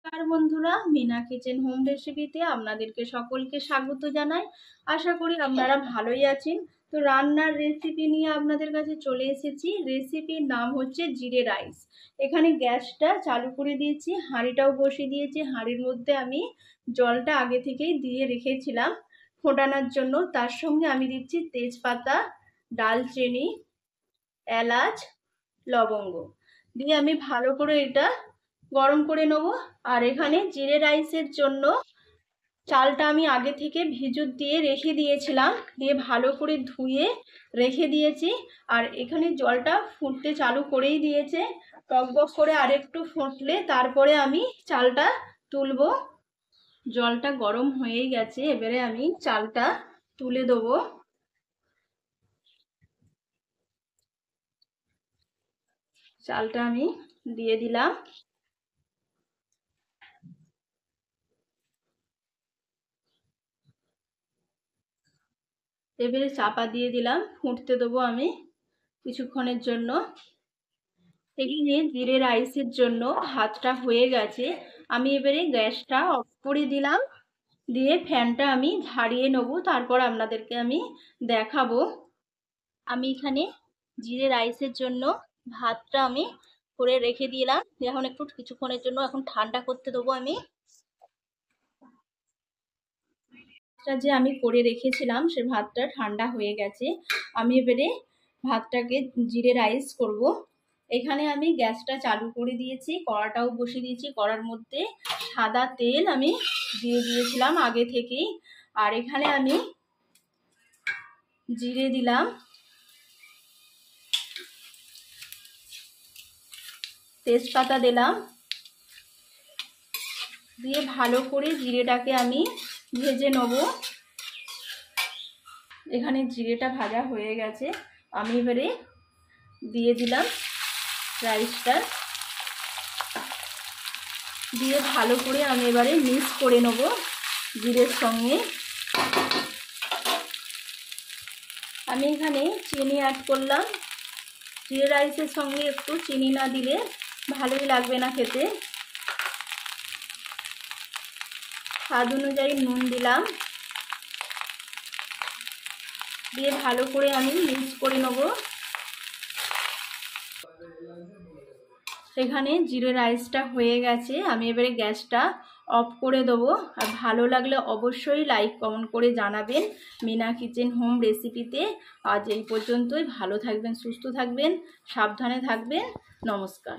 নমস্কার বন্ধুরা, Mina kitchen home রেসিপিতে আপনাদেরকে সকলকে স্বাগত জানাই। আশা করি আপনারা ভালোই আছেন। তো রান্নার রেসিপি নিয়ে আপনাদের কাছে চলে এসেছি। রেসিপির নাম হচ্ছে জিরে রাইস। এখানে গ্যাসটা চালু করে দিয়েছি, হাঁড়িটাও বসিয়ে দিয়েছি। হাঁড়ির মধ্যে আমি জলটা আগে থেকেই দিয়ে রেখেছিলাম ফোটানোর জন্য। তার সঙ্গে আমি দিচ্ছি তেজপাতা, ডালচিনি, এলাচ, লবঙ্গ দিয়ে আমি ভালো করে এটা গরম করে নেব। আর এখানে জিরে রাইসের জন্য চালটা আমি আগে থেকে ভিজুত দিয়ে রেখে দিয়েছিলাম, দিয়ে ভালো করে ধুয়ে রেখে দিয়েছি। আর এখানে জলটা ফুটতে চালু করেই দিয়েছে, টকবক করে আরেকটু ফুটলে তারপরে আমি চালটা তুলব। জলটা গরম হয়েই গেছে, এবারে আমি চালটা তুলে দেবো। চালটা আমি দিয়ে দিলাম। এবারে চাপা দিয়ে দিলাম, ফুটতে দেবো আমি কিছুক্ষণের জন্য। এখানে জিরে রাইসের জন্য ভাতটা হয়ে গেছে। আমি এবারে গ্যাসটা অফ করে দিলাম, দিয়ে ফ্যানটা আমি ঝাড়িয়ে নেবো, তারপর আপনাদেরকে আমি দেখাবো। আমি এখানে জিরে রাইসের জন্য ভাতটা আমি করে রেখে দিলাম। এখন একটু কিছুক্ষণের জন্য এখন ঠান্ডা করতে দেবো। আমি যে আমি করে রেখেছিলাম সে ভাতটা ঠান্ডা হয়ে গেছে। আমি এবারে ভাতটাকে জিরে রাইস করব। এখানে আমি গ্যাসটা চালু করে দিয়েছি, কড়াটাও বসিয়ে দিয়েছি। কড়ার মধ্যে সাদা তেল আমি দিয়ে দিয়েছিলাম আগে থেকেই। আর এখানে আমি জিরে দিলাম, তেজপাতা দিলাম, দিয়ে ভালো করে জিরেটাকে আমি ভেজে নেব। এখানে জিরেটা ভাজা হয়ে গেছে, আমি এবারে দিয়ে দিলাম রাইসটা, দিয়ে ভালো করে আমি এবারে মিক্স করে নেব জিরের সঙ্গে। আমি এখানে চিনি অ্যাড করলাম। জিরে রাইসের সঙ্গে একটু চিনি না দিলে ভালোই লাগবে না খেতে। স্বাদ অনুযায়ী নুন দিলাম, দিয়ে ভালো করে আমি মিক্স করে নেব। এখানে জিরে রাইসটা হয়ে গেছে, আমি এবারে গ্যাসটা অফ করে দেবো। আর ভালো লাগলে অবশ্যই লাইক কমেন্ট করে জানাবেন মিনা কিচেন হোম রেসিপিতে। আজ এই পর্যন্তই। ভালো থাকবেন, সুস্থ থাকবেন, সাবধানে থাকবেন। নমস্কার।